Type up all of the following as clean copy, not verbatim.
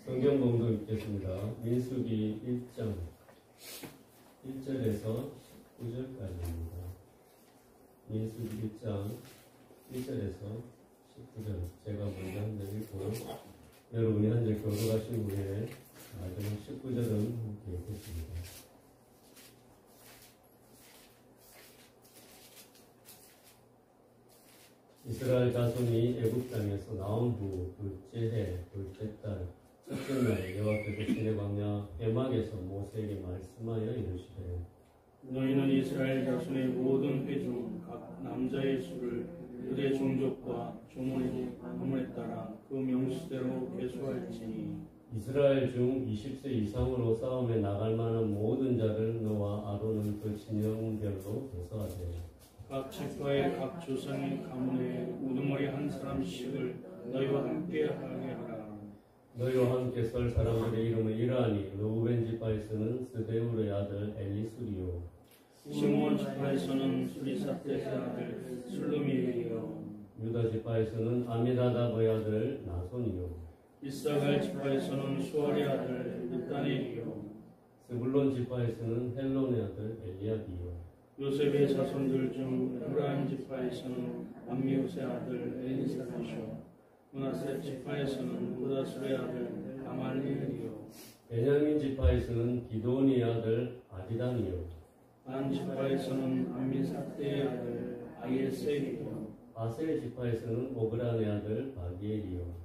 성경 봉독 읽겠습니다. 민수기 1장 1절에서 19절까지입니다. 민수기 1장 1절에서 19절 제가 먼저 한 절 읽고 여러분이 한 절 교독하신 후에 마지막 19절은 함께 읽겠습니다. 이스라엘 자손이 애굽 땅에서 나온 후 둘째 해 둘째 달 첫째 날 여호와께서 시내 광야 회막에서 모세에게 말씀하여 이르시되 너희는 이스라엘 자손의 모든 회 중 각 남자의 수를 그의 종족과 조문에 따라 그 명수대로 계수할지니 이스라엘 중 20세 이상으로 싸움에 나갈 만한 모든 자를 너와 아론은 그 진영별로 계수하되 각 지파의 각 조상의 가문에 우두머리 한 사람씩을 너희와 함께 하게 하라. 너희와 함께 설 사람들의 이름은 이러하니 르우벤 지파에서는 스데울의 아들 엘리수리요 시므온 지파에서는 수리사떼의 아들 술루미엘이요 유다 지파에서는 아미나답의 아들 나손이요 이사갈 지파에서는 수알의 아들 느다넬이요 스불론 지파에서는 헬론의 아들 엘리압이요 요셉의 자손들 중 에브라임 지파에서는 암미우스의 아들 엘리사벳이요 므낫세 지파에서는 부다술의 아들 가말리엘이요 베냐민 지파에서는 기도니의 아들 아비단이요 단 지파에서는 암미사떼의 아들 아이에셀이요 아셀 지파에서는 오그란의 아들 바기엘이요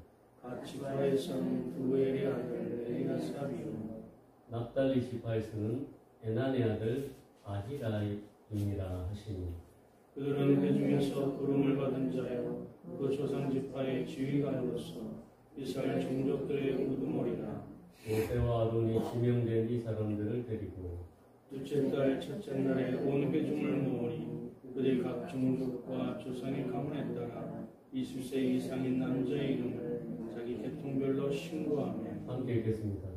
갓 지파에서는 부엘의 아들 엘리아삽이요 납달리 지파에서는 에난의 아들 아히라임이라 하시니 그들은 그 중에서 부름을 받은 자요 그 조상 지파의 지휘관으로서 이스라엘 종족들의 우두머리라. 모세와 아론이 지명된 이 사람들을 데리고 둘째 달 첫째 날에 온 회중을 모으니 그들 각 종족과 조상의 가문에 따라 20세 이상인 남자의 이름을 자기 계통별로 신고하며 함께 읽겠습니다.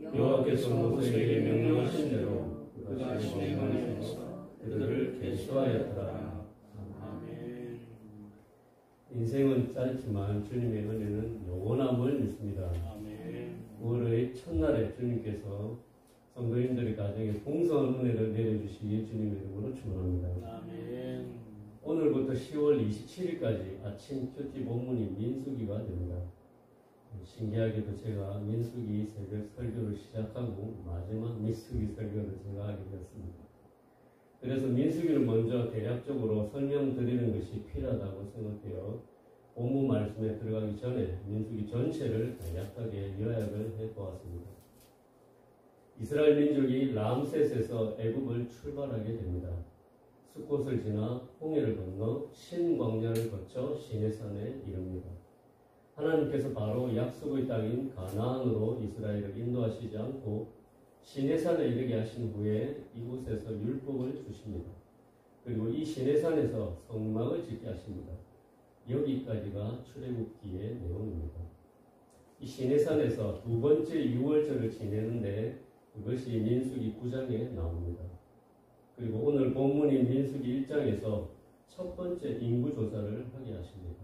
여호와께서 모세에게 명령하신 대로 그가 시내강에서 그들을 계수하였더라. 아멘. 인생은 짧지만 주님의 은혜는 영원함을 믿습니다. 아멘. 9월의 첫날에 주님께서 성도님들의 가정에 풍성한 은혜를 내려주시기 주님의 이름으로 축원합니다. 아멘. 오늘부터 10월 27일까지 아침 큐티 본문이 민수기가 됩니다. 신기하게도 제가 민수기 새벽 설교를 시작하고 마지막 민수기 설교를 제가 하게 되었습니다. 그래서 민수기를 먼저 대략적으로 설명드리는 것이 필요하다고 생각되어 본문 말씀에 들어가기 전에 민수기 전체를 간략하게 요약을 해보았습니다. 이스라엘 민족이 람셋에서 애굽을 출발하게 됩니다. 숫곳을 지나 홍해를 건너 신광야를 거쳐 시내산에 이릅니다. 하나님께서 바로 약속의 땅인 가나안으로 이스라엘을 인도하시지 않고 시내산에 이르게 하신 후에 이곳에서 율법을 주십니다. 그리고 이 시내산에서 성막을 짓게 하십니다. 여기까지가 출애굽기의 내용입니다. 이 시내산에서 두 번째 유월절을 지내는데 그것이 민수기 9장에 나옵니다. 그리고 오늘 본문인 민수기 1장에서 첫 번째 인구조사를 하게 하십니다.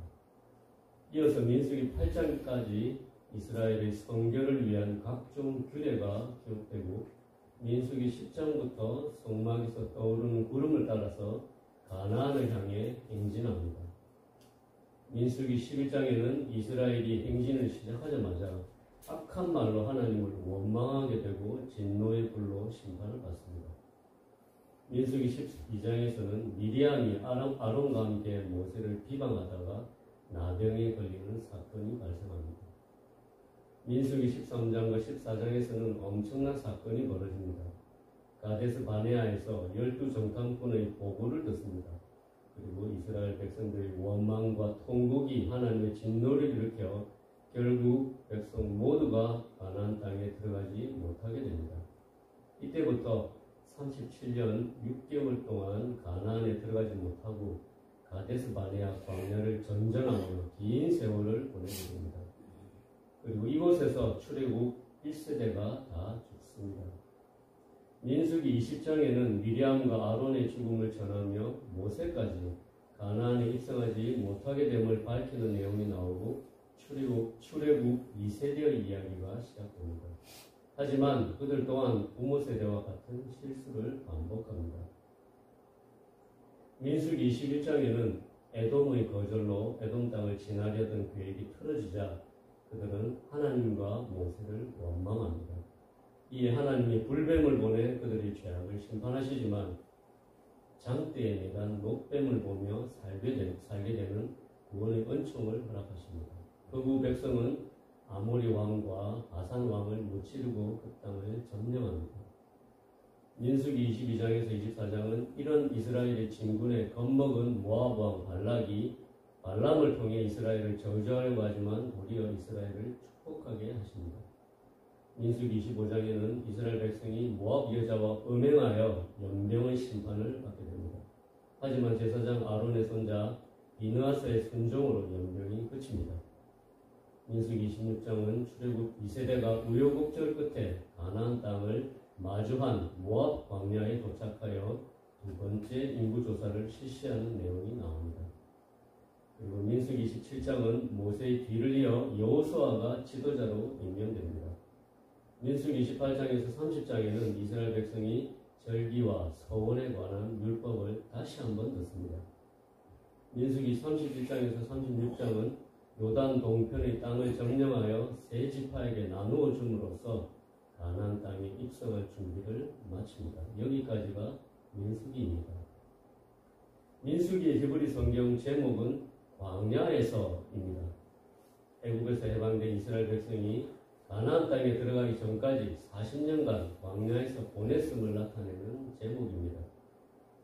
이어서 민수기 8장까지 이스라엘의 성결을 위한 각종 규례가 기록되고 민수기 10장부터 성막에서 떠오르는 구름을 따라서 가나안을 향해 행진합니다. 민수기 11장에는 이스라엘이 행진을 시작하자마자 악한 말로 하나님을 원망하게 되고 진노의 불로 심판을 받습니다. 민수기 12장에서는 미디안이 아론과 함께 모세를 비방하다가 나병에 걸리는 사건이 발생합니다. 민수기 13장과 14장에서는 엄청난 사건이 벌어집니다. 가데스 바네아에서 12정탐꾼의 보고를 듣습니다. 그리고 이스라엘 백성들의 원망과 통곡이 하나님의 진노를 일으켜 결국 백성 모두가 가나안 땅에 들어가지 못하게 됩니다. 이때부터 37년 6개월 동안 가나안에 들어가지 못하고 가데스 바네아 광야를 전전하며 긴 세월을 보내게 됩니다. 그리고 이곳에서 출애굽 1세대가 다 죽습니다. 민수기 20장에는 미리암과 아론의 죽음을 전하며 모세까지 가나안에 입성하지 못하게 됨을 밝히는 내용이 나오고 출애굽 2세대의 이야기가 시작됩니다. 하지만 그들 또한 부모 세대와 같은 실수를 반복합니다. 민수기 21장에는 에돔의 거절로 에돔 땅을 지나려던 계획이 틀어지자 그들은 하나님과 모세를 원망합니다. 이에 하나님이 불뱀을 보내 그들의 죄악을 심판하시지만 장대에 매단 녹뱀을 보며 살게 되는 구원의 은총을 허락하십니다. 그 후 백성은 아모리 왕과 바산 왕을 무찌르고 그 땅을 점령합니다. 민수기 22장에서 24장은 이런 이스라엘의 진군에 겁먹은 모압 왕 발락이 발람을 통해 이스라엘을 저주하려고 하지만 도리어 이스라엘을 축복하게 하십니다. 민수기 25장에는 이스라엘 백성이 모압 여자와 음행하여 연병의 심판을 받게 됩니다. 하지만 제사장 아론의 손자 비느하스의 순종으로 연병이 끝입니다. 민수기 26장은 출애굽 2세대가 우여곡절 끝에 가나안 땅을 마주한 모압 광야에 도착하여 두 번째 인구조사를 실시하는 내용이 나옵니다. 그리고 민수기 27장은 모세의 뒤를 이어 여호수아가 지도자로 임명됩니다. 민수기 28장에서 30장에는 이스라엘 백성이 절기와 서원에 관한 율법을 다시 한번 듣습니다. 민수기 31장에서 36장은 요단 동편의 땅을 점령하여 세 지파에게 나누어 줌으로써 가나안 땅에 입성할 준비를 마칩니다. 여기까지가 민수기입니다. 민수기의 히브리 성경 제목은 광야에서입니다. 애굽에서 해방된 이스라엘 백성이 가나안 땅에 들어가기 전까지 40년간 광야에서 보냈음을 나타내는 제목입니다.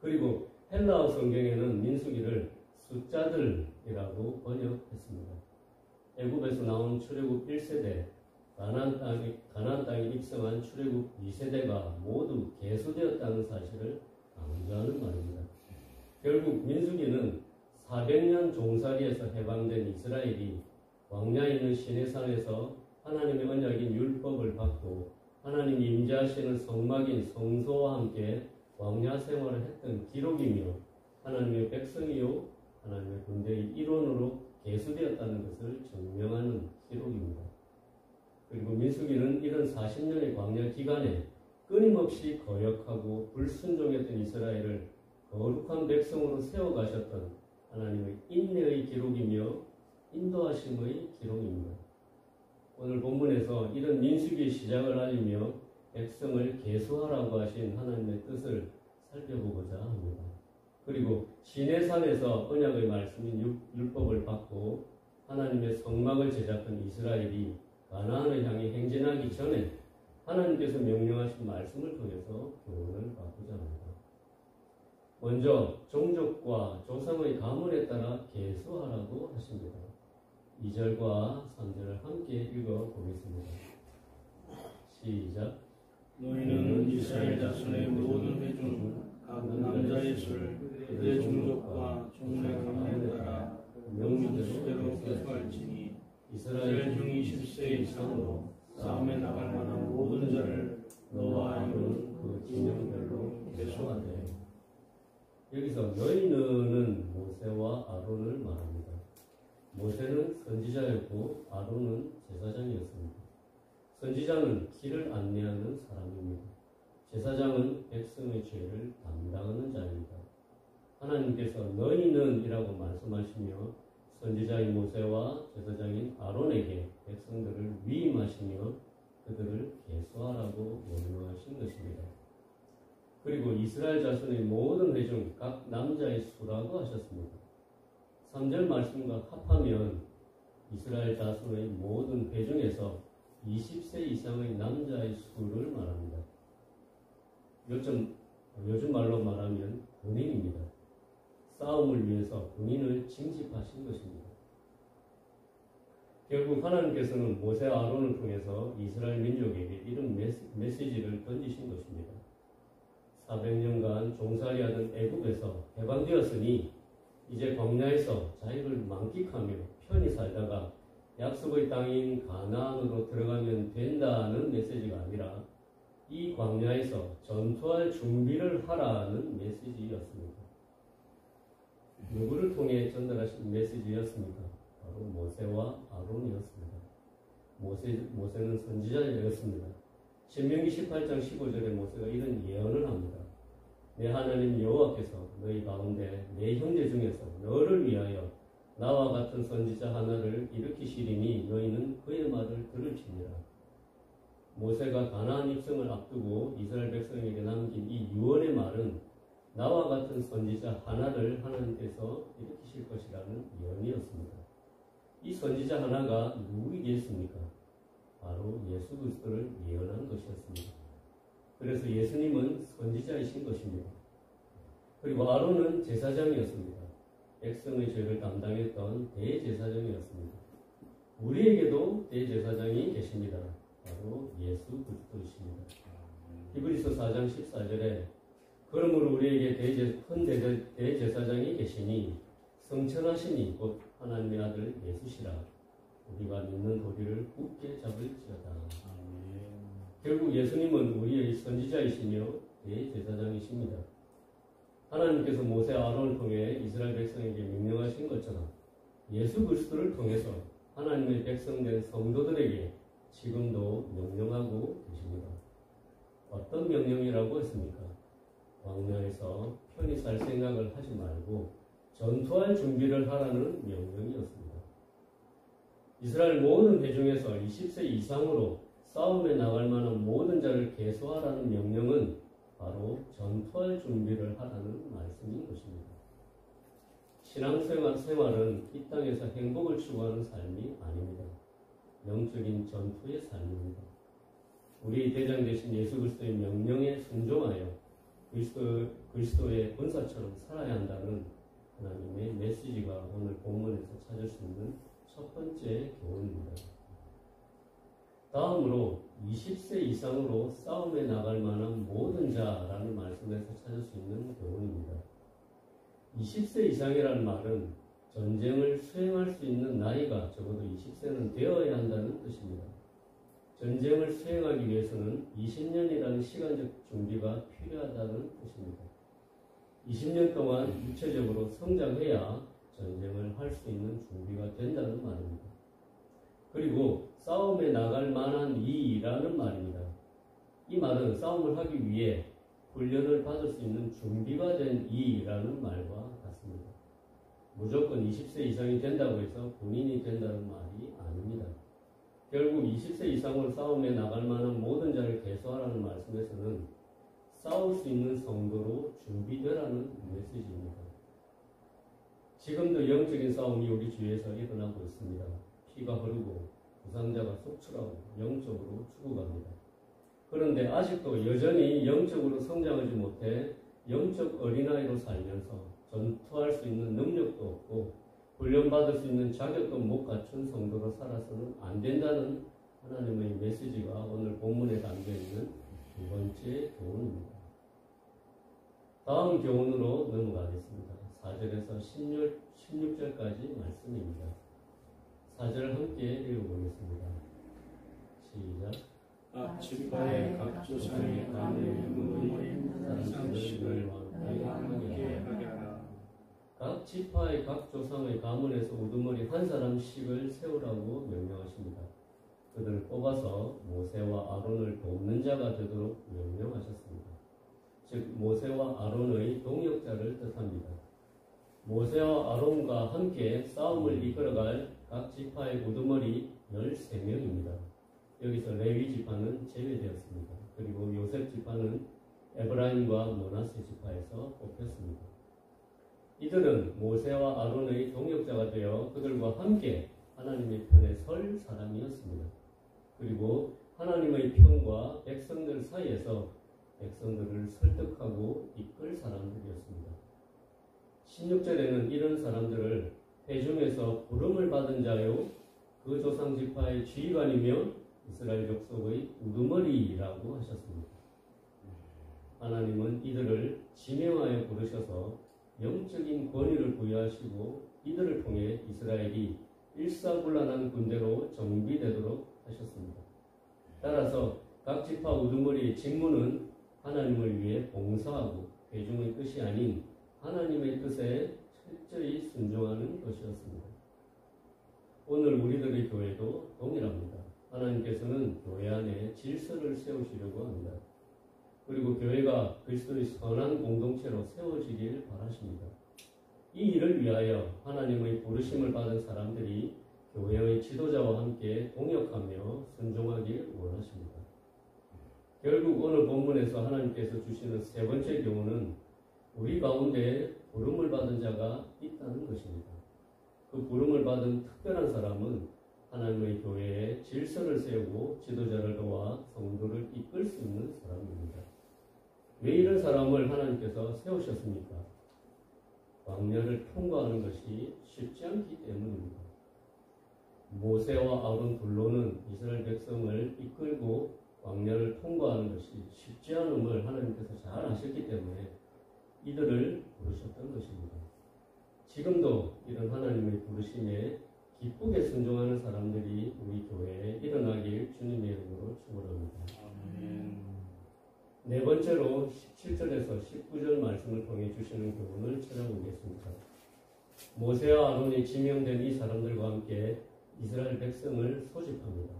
그리고 헬라어 성경에는 민수기를 숫자들이라고 번역했습니다. 애굽에서 나온 출애굽 1세대, 가나안 땅에 입성한 출애굽 2세대가 모두 계수되었다는 사실을 강조하는 말입니다. 결국 민수기는 400년 종살이에서 해방된 이스라엘이 광야에 있는 시내산에서 하나님의 언약인 율법을 받고 하나님이 임재하시는 성막인 성소와 함께 광야 생활을 했던 기록이며 하나님의 백성이요 하나님의 군대의 일원으로 계수되었다는 것을 증명하는 기록입니다. 그리고 민수기는 이런 40년의 광야 기간에 끊임없이 거역하고 불순종했던 이스라엘을 거룩한 백성으로 세워가셨던 하나님의 인내의 기록이며 인도하심의 기록입니다. 오늘 본문에서 이런 민수기의 시작을 알리며 백성을 계수하라고 하신 하나님의 뜻을 살펴보고자 합니다. 그리고 시내산에서 언약의 말씀인 율법을 받고 하나님의 성막을 제작한 이스라엘이 가나안을 향해 행진하기 전에 하나님께서 명령하신 말씀을 통해서 교훈을 받고자 합니다. 먼저 종족과 조상의 가문에 따라 계수하라고 하십니다. 2절과 3절을 함께 읽어보겠습니다. 시작. 너희는 이스라엘 자손의 모든 회중 각 남자의 수를 그들의 종족과 종의 가문에 따라 명령대로 계수할지니 이스라엘 중 20세 이상으로 싸움에 나갈 만한 모든 자를 너와 아론은 그 진영별로 계수하되. 여기서 너희는 모세와 아론을 말합니다. 모세는 선지자였고 아론은 제사장이었습니다. 선지자는 길을 안내하는 사람입니다. 제사장은 백성의 죄를 담당하는 자입니다. 하나님께서 너희는 이라고 말씀하시며 선지자인 모세와 제사장인 아론에게 백성들을 위임하시며 그들을 계수하라고 명령하신 것입니다. 그리고 이스라엘 자손의 모든 회중 각 남자의 수라고 하셨습니다. 3절 말씀과 합하면 이스라엘 자손의 모든 회중에서 20세 이상의 남자의 수를 말합니다. 요즘 말로 말하면 군인입니다. 싸움을 위해서 군인을 징집하신 것입니다. 결국 하나님께서는 모세 아론을 통해서 이스라엘 민족에게 이런 메시지를 던지신 것입니다. 400년간 종살이하던 애굽에서 해방되었으니 이제 광야에서 자유를 만끽하며 편히 살다가 약속의 땅인 가나안으로 들어가면 된다는 메시지가 아니라 이 광야에서 전투할 준비를 하라는 메시지였습니다. 누구를 통해 전달하신 메시지였습니까? 바로 바로 모세와 아론이었습니다. 모세는 선지자였습니다. 신명기 18장 15절에 모세가 이런 예언을 합니다. 내 하나님 여호와께서 너희 가운데 내 형제 중에서 너를 위하여 나와 같은 선지자 하나를 일으키시리니 너희는 그의 말을 들을지니라. 모세가 가나안 입성을 앞두고 이스라엘 백성에게 남긴 이 유언의 말은 나와 같은 선지자 하나를 하나님께서 일으키실 것이라는 예언이었습니다. 이 선지자 하나가 누구이겠습니까? 바로 예수 그리스도를 예언한 것이었습니다. 그래서 예수님은 선지자이신 것입니다. 그리고 아론은 제사장이었습니다. 백성의 죄를 담당했던 대제사장이었습니다. 우리에게도 대제사장이 계십니다. 바로 예수 그리스도이십니다. 히브리서 4장 14절에 그러므로 우리에게 큰 대제사장이 계시니 성천하시니 곧 하나님의 아들 예수시라. 우리가 믿는 도리를 굳게 잡을지어다. 결국 예수님은 우리의 선지자이시며 대제사장이십니다. 하나님께서 모세 아론을 통해 이스라엘 백성에게 명령하신 것처럼 예수 그리스도를 통해서 하나님의 백성된 성도들에게 지금도 명령하고 계십니다. 어떤 명령이라고 했습니까? 광야에서 편히 살 생각을 하지 말고 전투할 준비를 하라는 명령이었습니다. 이스라엘 모든 회중에서 20세 이상으로 싸움에 나갈 만한 모든 자를 계수하라는 명령은 바로 전투할 준비를 하라는 말씀인 것입니다. 신앙생활은 이 땅에서 행복을 추구하는 삶이 아닙니다. 영적인 전투의 삶입니다. 우리의 대장 되신 예수 그리스도의 명령에 순종하여 그리스도의 군사처럼 살아야 한다는 하나님의 메시지가 오늘 본문에서 찾을 수 있는 첫 번째 교훈입니다. 다음으로 20세 이상으로 싸움에 나갈 만한 모든 자라는 말씀에서 찾을 수 있는 교훈입니다. 20세 이상이라는 말은 전쟁을 수행할 수 있는 나이가 적어도 20세는 되어야 한다는 뜻입니다. 전쟁을 수행하기 위해서는 20년이라는 시간적 준비가 필요하다는 뜻입니다. 20년 동안 육체적으로 성장해야 전쟁을 할 수 있는 준비가 된다는 말입니다. 그리고 싸움에 나갈 만한 이라는 말입니다. 이 말은 싸움을 하기 위해 훈련을 받을 수 있는 준비가 된 이라는 말과 같습니다. 무조건 20세 이상이 된다고 해서 군인이 된다는 말이 아닙니다. 결국 20세 이상으로 싸움에 나갈 만한 모든 자를 계수하라는 말씀에서는 싸울 수 있는 성도로 준비되라는 메시지입니다. 지금도 영적인 싸움이 우리 주위에서 일어나고 있습니다. 피가 흐르고 부상자가 속출하고 영적으로 죽어갑니다. 그런데 아직도 여전히 영적으로 성장하지 못해 영적 어린아이로 살면서 전투할 수 있는 능력도 없고 훈련받을 수 있는 자격도 못 갖춘 성도로 살아서는 안 된다는 하나님의 메시지가 오늘 본문에 담겨있는 두 번째 교훈입니다. 다음 교훈으로 넘어가겠습니다. 4절에서 16절까지 말씀입니다. 4절 함께 읽어보겠습니다. 시작. 각 지파의 각 조상의 가문의 우두머리 상식을 함께 하게 하라. 각 지파의 각 조상의 가문에서 우두머리 한 사람씩을 세우라고 명령하십니다. 그들을 뽑아서 모세와 아론을 돕는 자가 되도록 명령하셨습니다. 즉 모세와 아론의 동역자를 뜻합니다. 모세와 아론과 함께 싸움을 이끌어갈 각 지파의 우두머리 13명입니다. 여기서 레위 지파는 제외되었습니다. 그리고 요셉 지파는 에브라임과 므낫세 지파에서 뽑혔습니다. 이들은 모세와 아론의 동역자가 되어 그들과 함께 하나님의 편에 설 사람이었습니다. 그리고 하나님의 편과 백성들 사이에서 백성들을 설득하고 이끌 사람들이었습니다. 16절에는 이런 사람들을 회중에서 부름을 받은 자요 그 조상 지파의 지휘관이며 이스라엘 족속의 우두머리라고 하셨습니다. 하나님은 이들을 지명하여 부르셔서 영적인 권위를 부여하시고 이들을 통해 이스라엘이 일사불란한 군대로 정비되도록 하셨습니다. 따라서 각 지파 우두머리의 직무는 하나님을 위해 봉사하고 회중의 뜻이 아닌 하나님의 뜻에 철저히 순종하는 것이었습니다. 오늘 우리들의 교회도 동일합니다. 하나님께서는 교회 안에 질서를 세우시려고 합니다. 그리고 교회가 그리스도의 선한 공동체로 세워지길 바라십니다. 이 일을 위하여 하나님의 부르심을 받은 사람들이 교회의 지도자와 함께 동역하며 순종하길 원하십니다. 결국 오늘 본문에서 하나님께서 주시는 세 번째 교훈은 우리 가운데 부름을 받은 자가 있다는 것입니다. 그 부름을 받은 특별한 사람은 하나님의 교회에 질서를 세우고 지도자를 도와 성도를 이끌 수 있는 사람입니다. 왜 이런 사람을 하나님께서 세우셨습니까? 광야를 통과하는 것이 쉽지 않기 때문입니다. 모세와 아론 둘로는 이스라엘 백성을 이끌고 광야를 통과하는 것이 쉽지 않음을 하나님께서 잘 아셨기 때문에 이들을 부르셨던 것입니다. 지금도 이런 하나님의 부르심에 기쁘게 순종하는 사람들이 우리 교회에 일어나길 주님의 이름으로 축원합니다. 네 번째로 17절에서 19절 말씀을 통해 주시는 교훈을 찾아보겠습니다. 모세와 아론이 지명된 이 사람들과 함께 이스라엘 백성을 소집합니다.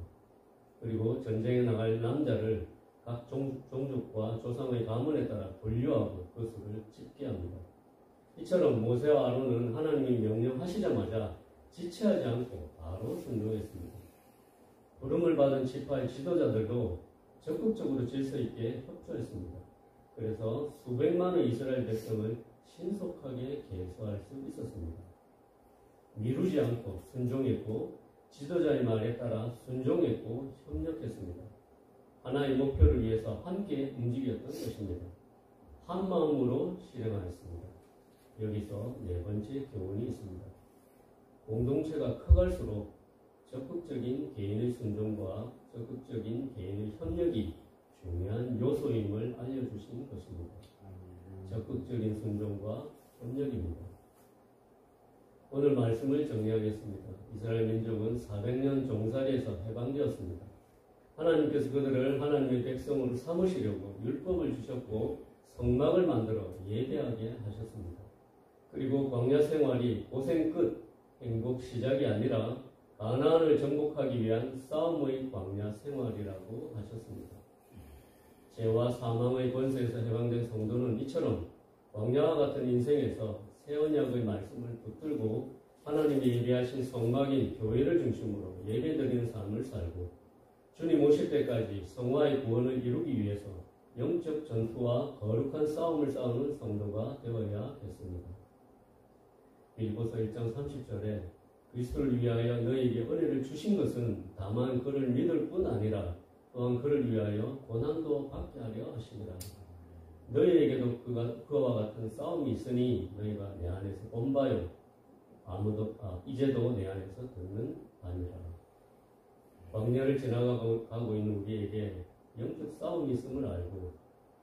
그리고 전쟁에 나갈 남자를 각 종족과 조상의 가문에 따라 분류하고 그 수를 집계합니다. 이처럼 모세와 아론은 하나님이 명령하시자마자 지체하지 않고 바로 순종했습니다. 부름을 받은 지파의 지도자들도 적극적으로 질서 있게 협조했습니다. 그래서 수백만의 이스라엘 백성을 신속하게 계수할 수 있었습니다. 미루지 않고 순종했고 지도자의 말에 따라 순종했고 협력했습니다. 하나의 목표를 위해서 함께 움직였던 것입니다. 한 마음으로 실행하였습니다. 여기서 네 번째 교훈이 있습니다. 공동체가 커갈수록 적극적인 개인의 순종과 적극적인 개인의 협력이 중요한 요소임을 알려주신 것입니다. 적극적인 순종과 협력입니다. 오늘 말씀을 정리하겠습니다. 이스라엘 민족은 400년 종살이에서 해방되었습니다. 하나님께서 그들을 하나님의 백성으로 삼으시려고 율법을 주셨고 성막을 만들어 예배하게 하셨습니다. 그리고 광야 생활이 고생 끝 행복 시작이 아니라 가나안을 정복하기 위한 싸움의 광야 생활이라고 하셨습니다. 죄와 사망의 권세에서 해방된 성도는 이처럼 광야와 같은 인생에서 새 언약의 말씀을 붙들고 하나님이 예비하신 성막인 교회를 중심으로 예배드리는 삶을 살고 주님 오실 때까지 성화의 구원을 이루기 위해서 영적 전투와 거룩한 싸움을 싸우는 성도가 되어야겠습니다. 빌보서 1장 30절에 그리스도를 위하여 너에게 은혜를 주신 것은 다만 그를 믿을 뿐 아니라 또한 그를 위하여 고난도 받게 하려 하시니라. 너희에게도 그와 같은 싸움이 있으니 너희가 내 안에서 본 바요 이제도 내 안에서 듣는 바니라. 광야를 지나가고 있는 우리에게 영적 싸움이 있음을 알고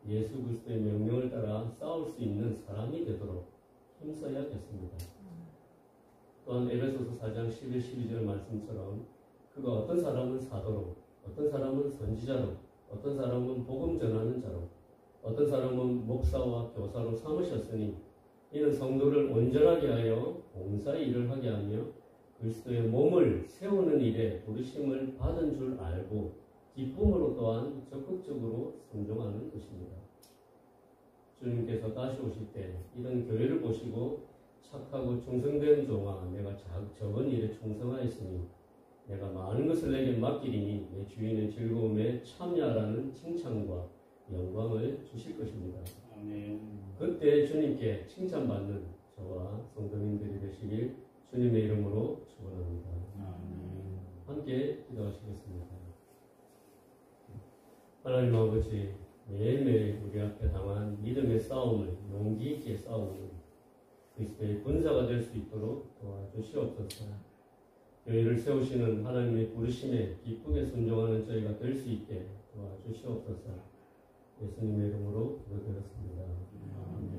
예수 그리스도의 명령을 따라 싸울 수 있는 사람이 되도록 힘써야겠습니다. 또한 에베소서 4장 11, 12절 말씀처럼 그가 어떤 사람은 사도로, 어떤 사람은 선지자로, 어떤 사람은 복음 전하는 자로, 어떤 사람은 목사와 교사로 삼으셨으니 이는 성도를 온전하게 하여 봉사의 일을 하게 하며 그리스도의 몸을 세우는 일에 부르심을 받은 줄 알고 기쁨으로 또한 적극적으로 순종하는 것입니다. 주님께서 다시 오실 때 이런 교회를 보시고 착하고 충성된 종아, 내가 적은 일에 충성하였으니 내가 많은 것을 내게 맡기리니 내 주인의 즐거움에 참여하라는 칭찬과 영광을 주실 것입니다. 아멘. 그때 주님께 칭찬받는 저와 성도님들이 되시길 주님의 이름으로 축원합니다. 아멘. 함께 기도하시겠습니다. 하나님 아버지, 매일매일 우리 앞에 당한 믿음의 싸움을 용기 있게 싸우는 그리스도의 군사가 될 수 있도록 도와주시옵소서. 교회를 세우시는 하나님의 부르심에 기쁘게 순종하는 저희가 될 수 있게 도와주시옵소서. 예수님의 이름으로 기도드렸습니다. 아멘.